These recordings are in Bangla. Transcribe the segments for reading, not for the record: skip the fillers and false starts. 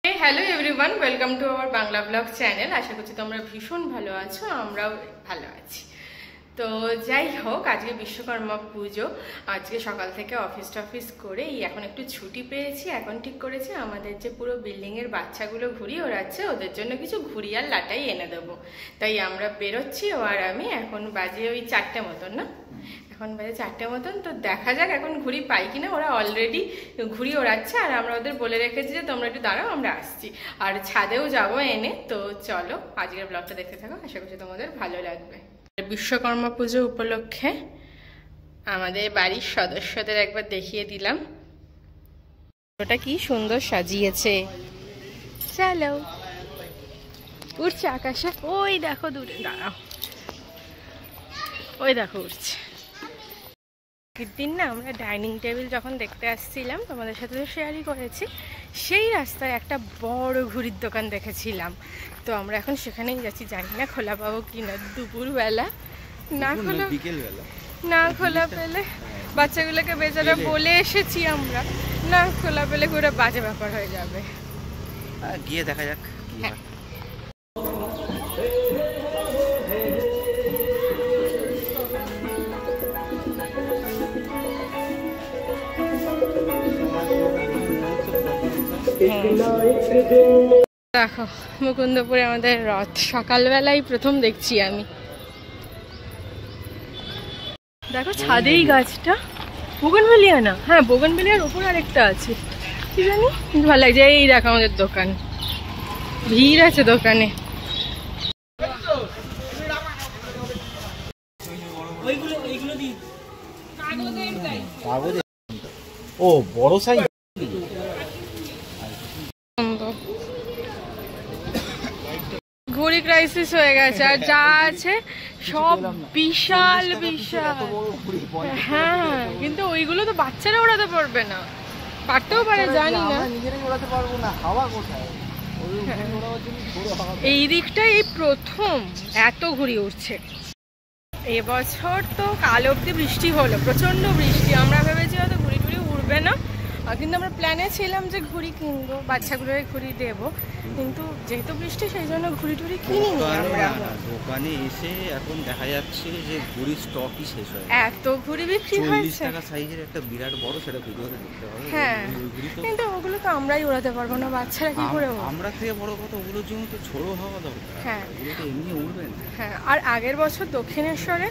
Hello everyone welcome to our Bangla blog channel. आशा करছি তোমরা ভীষণ ভালো আছো, আমরাও ভালো আছি। তো যাই হোক, আজকে বিশ্বকর্মা পুজো। আজকে সকাল থেকে অফিস করে এখন একটু ছুটি পেয়েছি। এখন ঠিক করেছি আমাদের যে পুরো বিল্ডিংয়ের বাচ্চাগুলো ঘুড়ি ওড়াচ্ছে, ওদের জন্য কিছু ঘুড়ি আর লাটাই এনে দেবো। তাই আমরা বেরোচ্ছি, ও আর আমি। এখন বাজে ওই 4টে মতন, না এখন বাজে 4টে মতন। তো দেখা যাক এখন ঘুড়ি পাই কিনা। ওরা অলরেডি ঘুড়ি ওড়াচ্ছে আর আমরা ওদের বলে রেখেছি যে তোমরা একটু দাঁড়াও, আমরা আসছি। আর ছাদেও যাবো এনে। তো চলো আজকের ব্লগটা দেখতে থাকো, আশা করছি তোমাদের ভালো লাগবে। বিশ্বকর্মা পুজো উপলক্ষে আমাদের বাড়ির সদস্যদের একবার দেখিয়ে দিলাম ওটা কি সুন্দর সাজিয়েছে। চলো, উঠছে আকাশে, ওই দেখো দূরে, দাঁড়াও, ওই দেখো উঠছে। দিন না আমরা ডাইনিং টেবিল যখন দেখতে আসছিলাম, তোমাদের সাথে তো শেয়ারই করেছি, সেই রাস্তায় একটা বড় ঘুড়ির দোকান দেখেছিলাম। তো আমরা এখন সেখানেই যাচ্ছি। জানি না খোলা পাবো কিনা দুপুরবেলা, না খোলা বিকেলবেলা, না খোলা পেলে বাচ্চাগুলোকে বেচারা বলে এসেছি আমরা, না খোলা পেলে করে বাজে ব্যাপার হয়ে যাবে। গিয়ে দেখা যাক। হ্যাঁ, দেখো মুকুন্দপুরে আমাদের রথ সকালবেলায় প্রথম দেখছি আমি। দেখো ছাদেই গাছটা বোগনভেলিয়া, না হ্যাঁ বোগনভেলিয়ার উপর আরেকটা আছে কি জানি, কিন্তু ভালো লাগছে। এই দেখো আমাদের দোকান, ভিড় আছে দোকানে। ও বড় সাইজ ঘুড়ি ক্রাইসিস হয়ে গেছে, আর যা আছে সব বিশাল বিশাল। হ্যাঁ, কিন্তু ওইগুলো তো বাচ্চারা ওড়াতে পারবে না, পারতেও পারে জানি না। এই দিকটা এই প্রথম এত ঘুড়ি উঠছে। এবছর তো কাল অব্দি বৃষ্টি হলো, প্রচন্ড বৃষ্টি। আমরা ভেবেছি হয়তো ঘুড়ি টুড়ি উড়বে না, কিন্তু আমরা প্ল্যানে ছিলাম যে ঘুড়ি কিনবো, বাচ্চাগুলোকে ঘুড়ি দেবো, কিন্তু যেহেতু বৃষ্টি সেই জন্য ঘুড়ি টুড়ি কিনিনি আমরা। দোকানে এসে এখন দেখা যাচ্ছে যে ঘুড়ির স্টকই শেষ হয়ে গেছে। এত ঘুড়ি বিক্রি হয়েছে, 40 টাকা সাইজের একটা বিরাট বড়, সেটা ভিডিওতে দেখতে পাবে। হ্যাঁ, কিন্তু ওগুলো তো আমরাই ওড়াতে পারবো না, বাচ্চারা কি করে উড়বে? আমরা থেকে বড় কথা ওগুলোর জন্য তো ছোড়ো হওয়া দরকার। হ্যাঁ, ওগুলো তো এমনি উড়বে না। হ্যাঁ, আর আগের বছর দক্ষিণেশ্বরে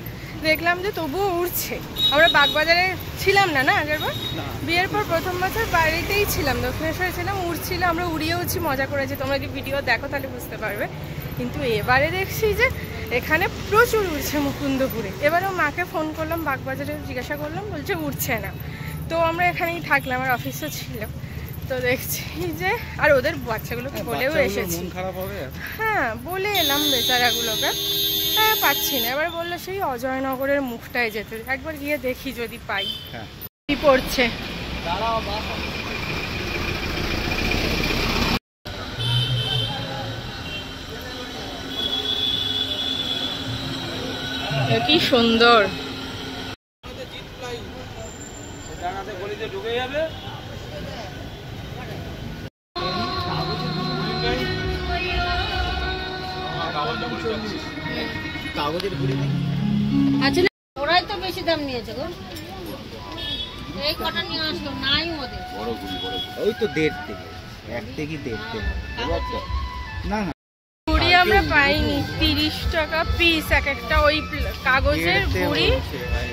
দেখলাম যে তবুও উড়ছে। আমরা বাগবাজারে ছিলাম না, না আগের বার বিয়ের পর প্রথম বছর বাড়িতেই ছিলাম, দক্ষিণেশ্বরে ছিলাম, উড়ছিল, আমরা উড়িয়েওছি, মজা করেছি। তোমরা যদি ভিডিও দেখো তাহলে বুঝতে পারবে। কিন্তু এবারে দেখছি যে এখানে প্রচুর উড়ছে মুকুন্দপুরে। এবারেও মাকে ফোন করলাম, বাগবাজারে জিজ্ঞাসা করলাম, বলছে উড়ছে না। তো আমরা এখানেই থাকলাম, আর অফিসও ছিল। তো দেখছি যে আর ওদের বাচ্চাগুলোকে বলেও এসেছি, হ্যাঁ বলে এলাম বেচারাগুলোকে, হ্যাঁ পাচ্ছি না। এবার বললো সেই অজয়নগরের মুখটায় যেতে, একবার গিয়ে দেখি যদি পাই। কি পড়ছে কি সুন্দর। কাগজের ঘুড়ি নেই, আসলে ওরাই তো বেশি দাম নিয়েছে গো। এই কটা নিয়ে আসলো নাই ওদের বড় ঘুড়ি, বড় ওই তো 1.5 থেকে 1 থেকে 1.5 না না ঘুড়ি আমরা পাইনি। 30 টাকা পিস এক একটা ওই কাগজের ঘুড়ি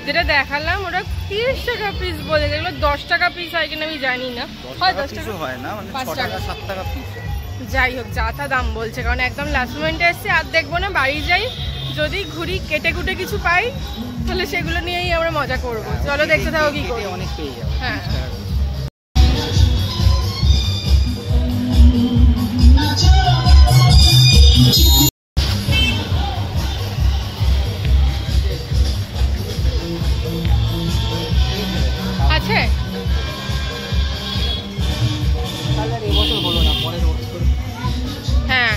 যেটা দেখালাম, ওরা 30 টাকা পিস বলে। যেগুলো 10 টাকা পিস হয় কিনা আমি জানি না, হয় 10 টাকা হয় না, মানে 6 টাকা 7 টাকা পিস। যাই হোক, যা তা দাম বলছে, কারণ একদম লাস্ট মোমেন্টে এসছে। আর দেখবো না, বাড়ি যাই, যদি ঘুড়ি কেটে কুটে কিছু পাই তাহলে সেগুলো নিয়েই আমরা মজা করবো। চলো দেখতে থাকো কি করি। অনেক পেয়ে যাবো। হ্যাঁ, আছে এবছর হলো না, পরের বছর। হ্যাঁ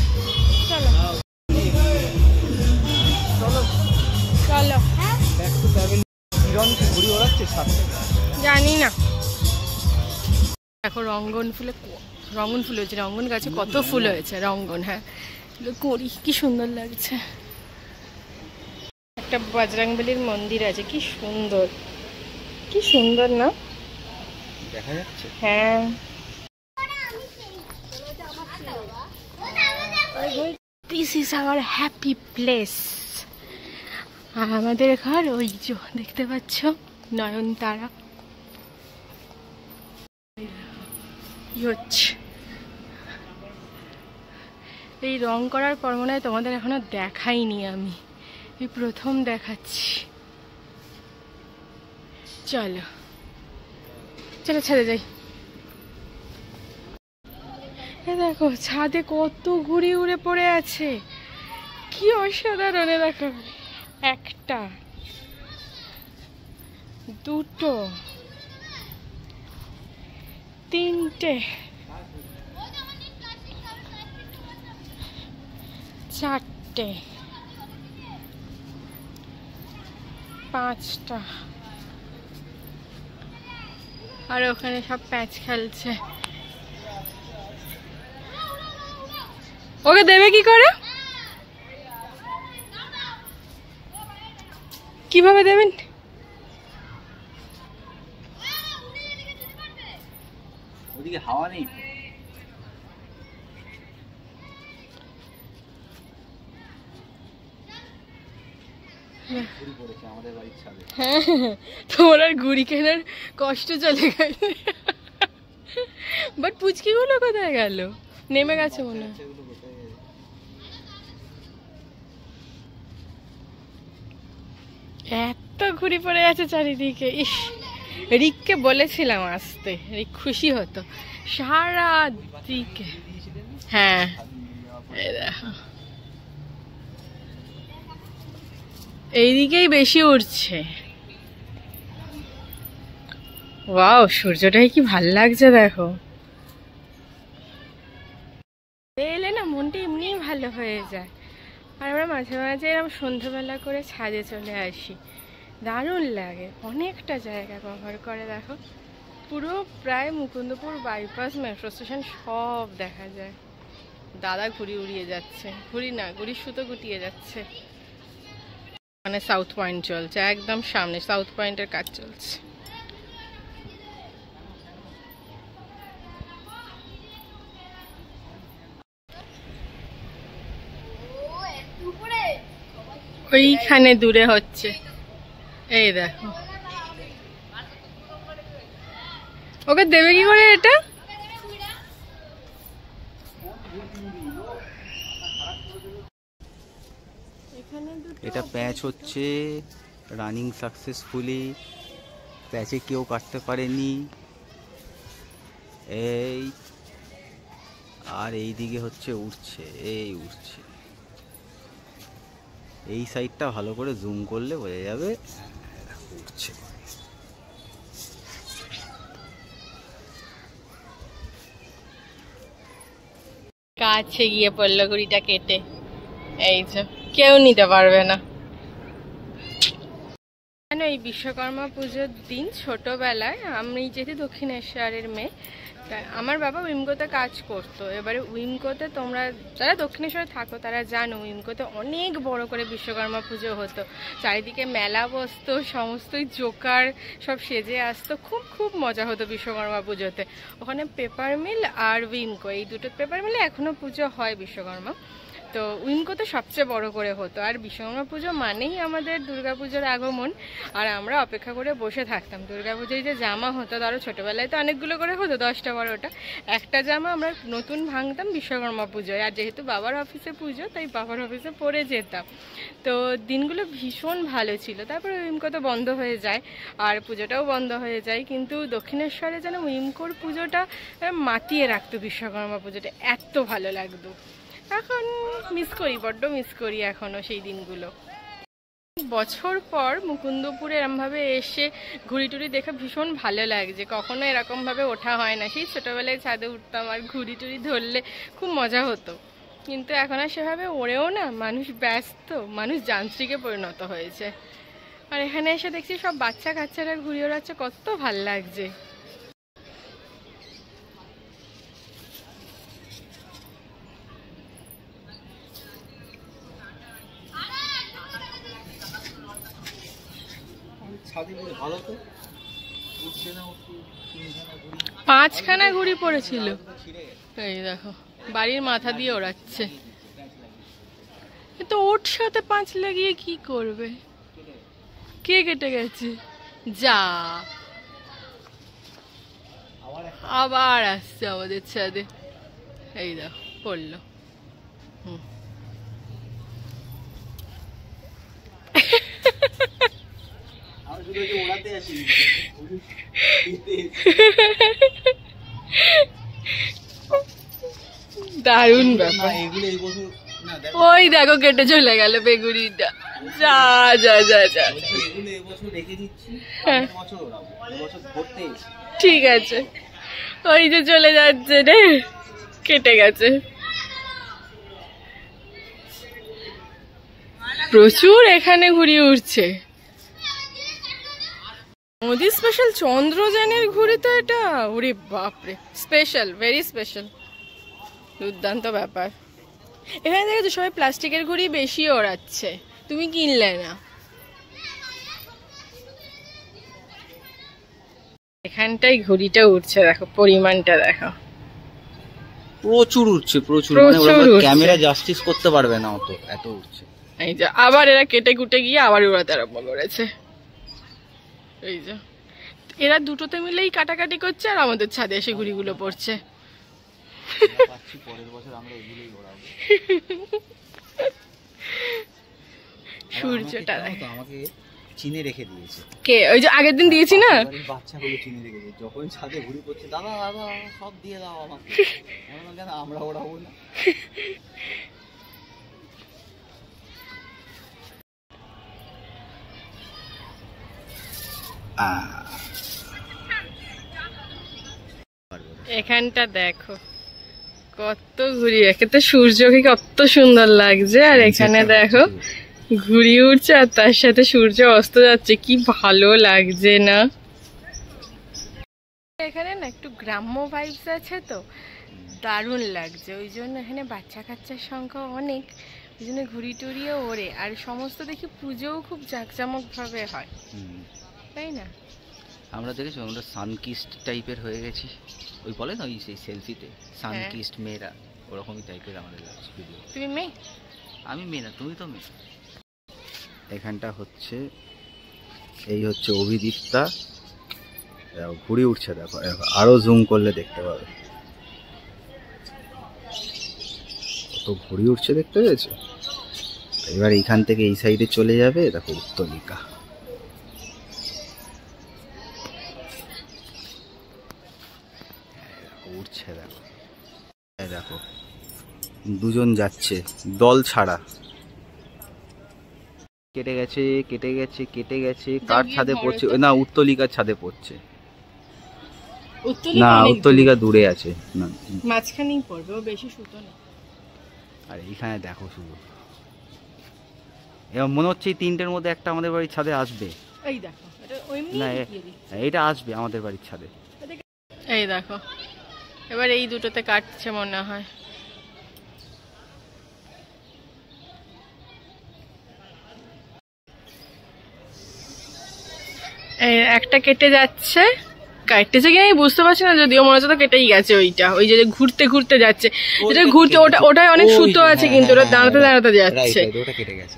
চলো চলো চলো। ঘুড়ি ওড়াচ্ছে জানি না। দেখো রঙ্গন ফুলে কত রঙ্গন ফুল হয়েছে, রঙ্গন গাছে কত ফুল হয়েছে, রঙ্গন, হ্যাঁ করি, কি সুন্দর লাগছে। একটা বজরংবলীর মন্দির আছে, কি সুন্দর, কি সুন্দর না দেখা যাচ্ছে। হ্যাঁ this is our happy place. আর আমাদের ঘর ওই যে দেখতে পাচ্ছ নয়নতারা। এই রং করার পর মনে হয় তোমাদের এখনো দেখাইনি, আমি এই প্রথম দেখাচ্ছি। চলো চলো ছাদে যাই। দেখো ছাদে কত ঘুড়ি উড়ে পড়ে আছে, কি অসাধারণ। দেখো একটা, দুটো, তিনটে, চারটে, পাঁচটা, আর ওখানে সব প্যাচ খেলছে। ওকে দেবে কি করে, কিভাবে দেবেন? ওদিকে হাওয়া নেই। হ্যাঁ তোমার আর ঘুড়ি কেনার কষ্ট চলে গেল। বাট পুচকিগুলো কোথায় গেল? নেমে গেছে মনে হয়। এত ঘুড়ি পড়ে আছে চারিদিকে। ইস, রিককে বলেছিলাম আসতে, রিক খুশি হতো সারা দিকে। হ্যাঁ এইদিকেই বেশি উঠছে। ওয়াও, সূর্যটাই কি ভাল লাগছে দেখো। এলে না মনটা এমনি ভালো হয়ে যায়। আর আমরা মাঝে মাঝে এরকম সন্ধ্যাবেলা করে ছাদে চলে আসি, দারুণ লাগে। অনেকটা জায়গা কভার করে, দেখো পুরো প্রায় মুকুন্দপুর বাইপাস, মেট্রো স্টেশন সব দেখা যায়। দাদা ঘুড়ি উড়িয়ে যাচ্ছে, ঘুড়ি না ঘুড়ির সুতো গুটিয়ে যাচ্ছে। মানে সাউথ পয়েন্ট চলছে, একদম সামনে সাউথ পয়েন্টের কাজ চলছে। ওইখানে দূরে হচ্ছে, এই দেখো। ওকে দেবে কি করে এটা? এটা প্যাচ হচ্ছে রানিং সাকসেসফুলি, প্যাচে কেউ কাটতে পারেনি। এই আর এই দিকে হচ্ছে উঠছে, এই উঠছে। এই সাইডটা ভালো করে জুম করলে বোঝা যাবে উঠছে। কাছে গিয়ে পড়লো ঘুড়িটা কেটে, এই যে কেউ নিতে পারবে না। এই বিশ্বকর্মা পুজোর দিন ছোটবেলায় আমি যেহেতু দক্ষিণেশ্বরের মেয়ে, তাই আমার বাবা উইমকোতে কাজ করতো। এবারে উইমকোতে তোমরা যারা দক্ষিণেশ্বরে থাকো তারা জানো, উইমকোতে অনেক বড় করে বিশ্বকর্মা পুজো হতো। চারিদিকে মেলা বসতো, সমস্তই জোকার সব সেজে আসতো, খুব খুব মজা হতো বিশ্বকর্মা পুজোতে। ওখানে পেপার মিল আর উইমকো, এই দুটো, পেপার মিলে এখনো পুজো হয় বিশ্বকর্মা, তো উইমকো তো সবচেয়ে বড় করে হতো। আর বিশ্বকর্মা পুজো মানেই আমাদের দুর্গাপুজোর আগমন, আর আমরা অপেক্ষা করে বসে থাকতাম। দুর্গাপুজোয় যে জামা হতো, ধরো ছোটোবেলায় তো অনেকগুলো করে হতো, 10টা 12টা, একটা জামা আমরা নতুন ভাঙতাম বিশ্বকর্মা পুজোয়। আর যেহেতু বাবার অফিসে পুজো, তাই বাবার অফিসে পরে যেতাম। তো দিনগুলো ভীষণ ভালো ছিল। তারপরে উইমকো তো বন্ধ হয়ে যায়, আর পুজোটাও বন্ধ হয়ে যায়। কিন্তু দক্ষিণেশ্বরে যেন উইমকোর পুজোটা মাতিয়ে রাখতো, বিশ্বকর্মা পুজোটা এত ভালো লাগতো। এখন মিস করি, বড্ড মিস করি এখনো সেই দিনগুলো। বছর পর মুকুন্দপুরে এরমভাবে এসে ঘুড়ি টুড়ি দেখে ভীষণ ভালো লাগছে। কখনো এরকমভাবে ওঠা হয় না। সেই ছোটোবেলায় ছাদে উঠতাম আর ঘুড়ি টুড়ি ধরলে খুব মজা হতো, কিন্তু এখন আর সেভাবে ওড়েও না। মানুষ ব্যস্ত, মানুষ যান্ত্রিকে পরিণত হয়েছে। আর এখানে এসে দেখছি সব বাচ্চা কাচ্চারা ঘুড়ি ওড়াচ্ছে, কত ভাল লাগছে। ছাদে ভালো তো উঠছে না, 5খানা ঘুড়ি পড়েছিল। এই দেখো বাড়ির মাথা দিয়ে ওড়াচ্ছে। তো ওর সাথে 5 লাগিয়ে কি করবে? কে কেটে গেছে? যা আবার আসছে আমাদের ছাদে। এই দেখো পড়লো। দারুণ ব্যাপার। ওই দেখো কেটে চলে গেল বেগুনিটা। যা যা যা যা, ঠিক আছে। ওই যে চলে যাচ্ছে রে, কেটে গেছে। প্রচুর এখানে ঘুড়ি উঠছে। মোদি স্পেশাল চন্দ্রযানের ঘুড়ি তো এটা। ওরে বাপরে, স্পেশাল, ভেরি স্পেশাল, দুর্দান্ত ব্যাপার। এখানে দেখো সবাই প্লাস্টিকের ঘুড়ি বেশি ওড়াচ্ছে, তুমি কিনলে না। এখানটাই ঘুড়িটা উঠছে, দেখো পরিমাণটা দেখো, প্রচুর উঠছে, প্রচুর। ক্যামেরা জাস্টিস করতে পারবে না অত, এত উঠছে। এই যে আবার এরা কেটে কুটে গিয়ে আবার উড়াতে আরম্ভ করেছে। এই যে এরা দুটোতে মিলেই কাটাকাটি করছে, আর আমাদের ছাদে এসে ঘুড়িগুলো পড়ছে। পরের বছর আমরা এগুলোই ওড়াবো। সূর্যটা আমাকে চিনে রেখে দিয়েছে। কে? ওই যে আগের দিন দিয়েছি না, বাচ্চাগুলো চিনে রেখেছে। যখন ছাদে ঘুড়ি পড়ছে, দাদা দাদা সব দিয়ে দাও আমাকে। কেন আমরা ওড়াবো না? এখানটা দেখো কত ঘুড়ি, একে তো সূর্যকে কত সুন্দর লাগছে, আর এখানে দেখো ঘুড়ি উঠছে আর তার সাথে সূর্য অস্ত যাচ্ছে, কি ভালো লাগছে না? এখানে না একটু গ্রাম্য ভাইবস আছে তো, দারুণ লাগছে। ওই জন্য এখানে বাচ্চা কাচ্চার সংখ্যা অনেক, ওই জন্য ঘুড়ি টুড়িও ওড়ে, আর সমস্ত দেখি পুজোও খুব জাঁকজমক ভাবে হয়, তাই না? আমরা দেখেছি আমরা সানকিস্ট টাইপের হয়ে গেছি, ওই বলে না ওই সেই সেলফিতে সানকিস্ট মেয়েরা, ওরকমই টাইপের আমাদের ভিডিও। তুমি মেয়ে? আমি মেয়ে না, তুমি তো মেয়ে। এখানটা হচ্ছে, এই হচ্ছে অভিদীপ্তা, ঘুড়ি উঠছে দেখো, আরো জুম করলে দেখতে পাবে কত ঘুড়ি উঠছে, দেখতে পেয়েছো? এবার এইখান থেকে এই সাইডে চলে যাবে, দেখো উত্তলিকা। উঠছে দেখো, দেখো দুজন যাচ্ছে দল ছাড়া। কেটে গেছে কেটে গেছে কেটে গেছে, কার ছাদে পড়ছে? না, উত্তলিকার ছাদে পড়ছে। না, উত্তলিকা দূরে আছে, না মাঝখানেই পড়বে, ও বেশি সুতো না। আর এইখানে দেখো শুধু, এবার মনে হচ্ছে এই তিনটের মধ্যে একটা আমাদের বাড়ির ছাদে আসবে। এই দেখো, এটা ওইমনি না, এইটা আসবে আমাদের বাড়ির ছাদে। এই দেখো এবার এই দুটোতে কাটছে মনে হয়। একটা কেটে যাচ্ছে, কাটতেছে কি আমি বুঝতে পারছি না, যদিও মনে হচ্ছে তো কেটেই গেছে। ওইটা ওই যে ঘুরতে ঘুরতে যাচ্ছে, যেটা ঘুরতে, ওটায় অনেক সুতো আছে, কিন্তু ওটা দাঁড়াতে দাঁড়াতে যাচ্ছে। ওটা কেটে গেছে,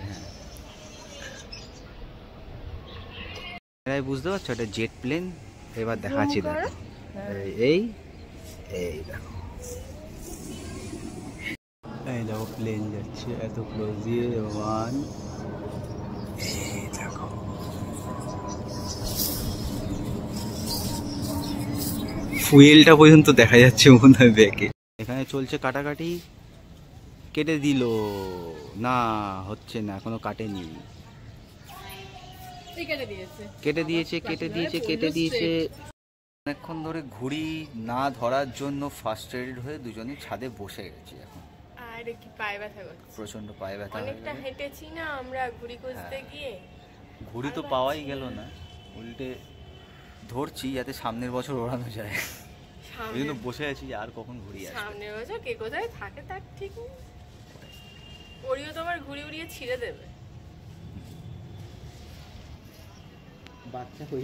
হ্যাঁ বুঝতে পারছো, এটা জেট প্লেন। এবার দেখাচ্ছি দেখো, এই এই দেখো, এই দেখো প্লেন যাচ্ছে এত ক্লোজ দিয়ে। ওয়ান, এই দেখো ফুয়েলটা পর্যন্ত দেখা যাচ্ছে মনে হয় ব্যাকে। এখানে চলছে কাটাকাটি, কেটে দিল না, হচ্ছে না, এখনো কাটেনি। কেটে দিয়েছে কেটে দিয়েছে কেটে দিয়েছে। অনেকক্ষণ ধরে ঘুড়ি না ধরার জন্য ফার্স্ট্রেটেড হয়ে দুজনে ছাদে বসে গেছি এখন। আর কি পায়ে ব্যথা করছে, প্রচন্ড পায়ে ব্যথা, অনেকটা হেঁটেছি না আমরা ঘুড়ি খুঁজতে গিয়ে। ঘুড়ি তো পাওয়াই গেল না, উল্টে ধরছি যাতে সামনের বছর ওড়ানো যায়, এই জন্য বসে আছি আর কখন ঘুড়ি আসবে। সামনের বছর কে কোথায় থাকে তার ঠিক নেই, ওরিও তো আবার ঘুড়ি উড়িয়ে ছিঁড়ে দেবে। বাচ্চা ওই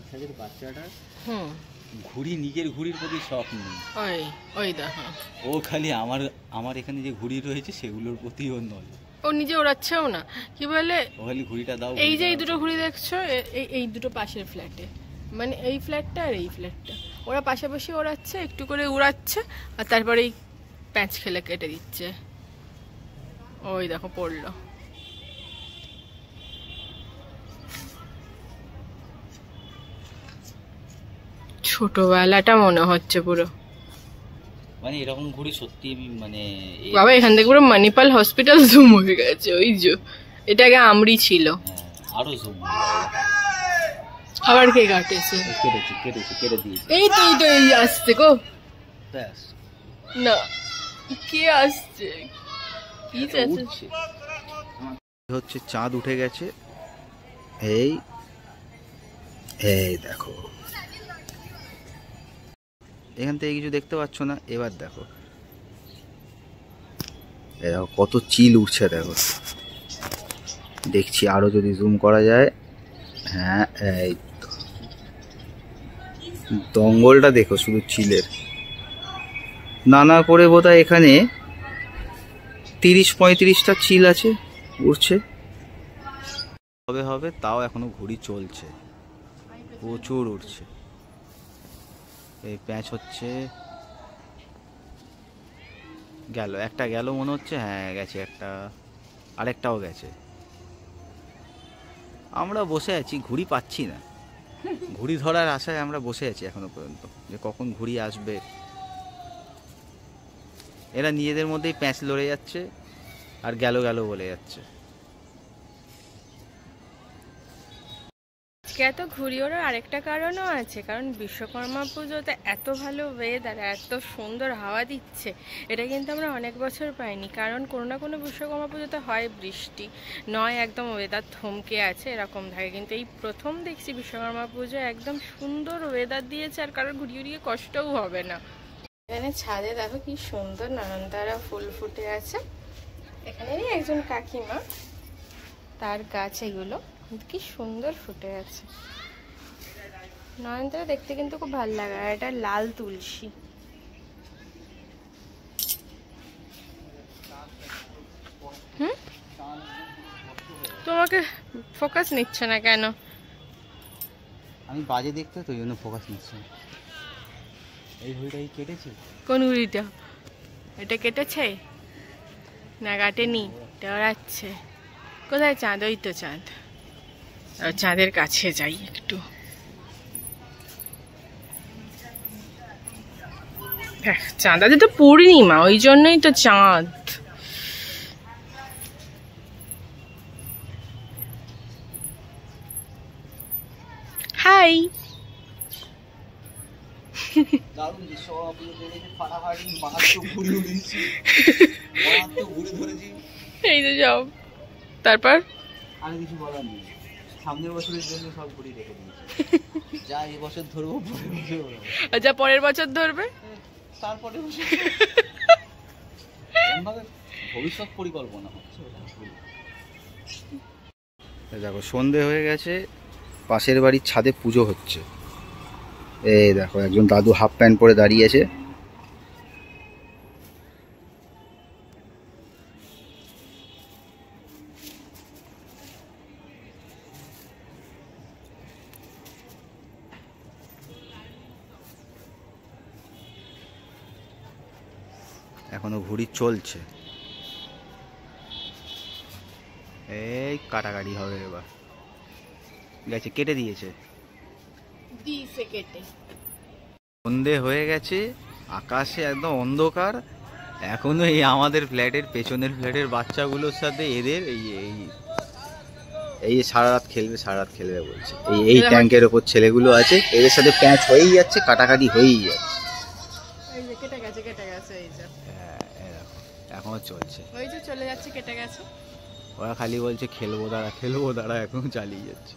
ছাদের বাচ্চাটা হুম ঘুড়ি, নিজের ঘুড়ির প্রতি শখ নেই। ওই ওই দেখো, ও খালি আমার এখানে যে ঘুড়ি রয়েছে সেগুলোর প্রতি ওর নজর। ও নিজে ওড়াচ্ছেও না, কি বলে ও খালি ঘুড়িটা দাও। এই যে এই দুটো ঘুড়ি দেখছো, এই দুটো পাশের ফ্ল্যাটে, মানে এই ফ্ল্যাটটা আর এই ফ্ল্যাটটা, ওরা পাশাপাশি ওড়াচ্ছে, একটু করে উড়াচ্ছে আর তারপরে এই প্যাঁচ খেলে কেটে দিচ্ছে। ওই দেখো পড়লো। ছোটবেলাটা মনে হচ্ছে পুরো, মানে এরকম ঘুড়ি সত্যি আমি মানে বাবা এখান থেকে পুরো মণিপাল হসপিটাল জুম হয়ে গেছে। ওই যে এটা আগে আমরি ছিল, আরো জুম আবার কে কাটেছে, কেটে দিয়েছে। এই তো এই আসছে গো, ব্যাস না কে আসছে, কি উঠছে হচ্ছে, চাঁদ উঠে গেছে। এই এই দেখো, এখান থেকে কিছু দেখতে পাচ্ছ না, এবার দেখো দেখো কত চিল উঠছে, দেখো দেখছি আরো যদি জুম করা যায়। হ্যাঁ এই দঙ্গলটা দেখো শুধু চিলের, নানা করে বোধহয় এখানে 30-35টা চিল আছে উঠছে। হবে তাও এখনো ঘুড়ি চলছে, প্রচুর উঠছে। এই প্যাঁচ হচ্ছে, গেল একটা, গেল মনে হচ্ছে, হ্যাঁ গেছে একটা, আরেকটাও গেছে। আমরা বসে আছি, ঘুড়ি পাচ্ছি না, ঘুড়ি ধরার আশায় আমরা বসে আছি এখনো পর্যন্ত, যে কখন ঘুড়ি আসবে। এরা নিজেদের মধ্যেই প্যাঁচ লড়ে যাচ্ছে আর গেল বলে যাচ্ছে। আজকে এত ঘুরি ওড়ার আরেকটা কারণও আছে, কারণ বিশ্বকর্মা পুজোতে এত ভালো ওয়েদার, এত সুন্দর হাওয়া দিচ্ছে, এটা কিন্তু আমরা অনেক বছর পাইনি। কারণ কোনো না কোনো বিশ্বকর্মা পুজোতে হয় বৃষ্টি, নয় একদম ওয়েদার থমকে আছে, এরকম থাকে। কিন্তু এই প্রথম দেখছি বিশ্বকর্মা পুজো একদম সুন্দর ওয়েদার দিয়েছে, আর কারোর ঘুরিয়ে ঘুরিয়ে কষ্টও হবে না। এখানে ছাদে দেখো কি সুন্দর নয়নতারা ফুল ফুটে আছে। এখানেরই একজন কাকিমা, তার গাছ এগুলো কি সুন্দর ফুটে আছে। নয়নতারা দেখতে কিন্তু খুব ভালো লাগে। আর এটা লাল তুলসী। তোমাকে ফোকাস নিচ্ছে না কেন? আমি বাজে দেখতে তো, এই জন্য ফোকাস নিচ্ছে। এই ঘুড়িটা কেটেছে? কোন ঘুড়িটা? এটা কেটেছে না কাটেনি, এটা ওড়াচ্ছে। কোথায় চাঁদ? ওই তো চাঁদ। চাঁদের কাছে যাই একটু। চাঁদ আজ তো পূর্ণিমা, ওই জন্যই তো চাঁদ। হাই। দারুণ দৃশ্য, ফাটাফাটি মারাত্মক ঘুড়ি উড়িয়েছি, মারাত্মক ঘুড়ি ধরেছি। এই তো সব। তারপর আর কিছু বলার নেই, সামনের বছরের জন্য সব ঘুড়ি রেখে দিয়েছি। যা এই বছর ধরবো, পরের বছর, যা পরের বছর ধরবে তারপরে ভবিষ্যৎ পরিকল্পনা হচ্ছে। দেখো সন্ধে হয়ে গেছে, পাশের বাড়ির ছাদে পুজো হচ্ছে। এই দেখো একজন দাদু হাফ প্যান্ট পরে দাঁড়িয়ে আছে। এখনো ঘুড়ি চলছে। এই কাটাকাটি হবে এবার, গেছে কেটে দিয়েছে, কেটে। সন্ধে হয়ে গেছে, আকাশে একদম অন্ধকার। এখনো এই আমাদের ফ্ল্যাটের পেছনের ফ্ল্যাটের বাচ্চাগুলোর সাথে এদের এই সারা রাত খেলবে বলছে। এই ট্যাঙ্কের ওপর ছেলেগুলো আছে, এদের সাথে প্যাঁচ হয়েই যাচ্ছে, কাটাকাটি হয়েই যাচ্ছে। এখনো চলছে, ওই যে চলে যাচ্ছে, কেটে গেছে। ওরা খালি বলছে খেলবো দাঁড়া, এখনো চালিয়ে যাচ্ছে।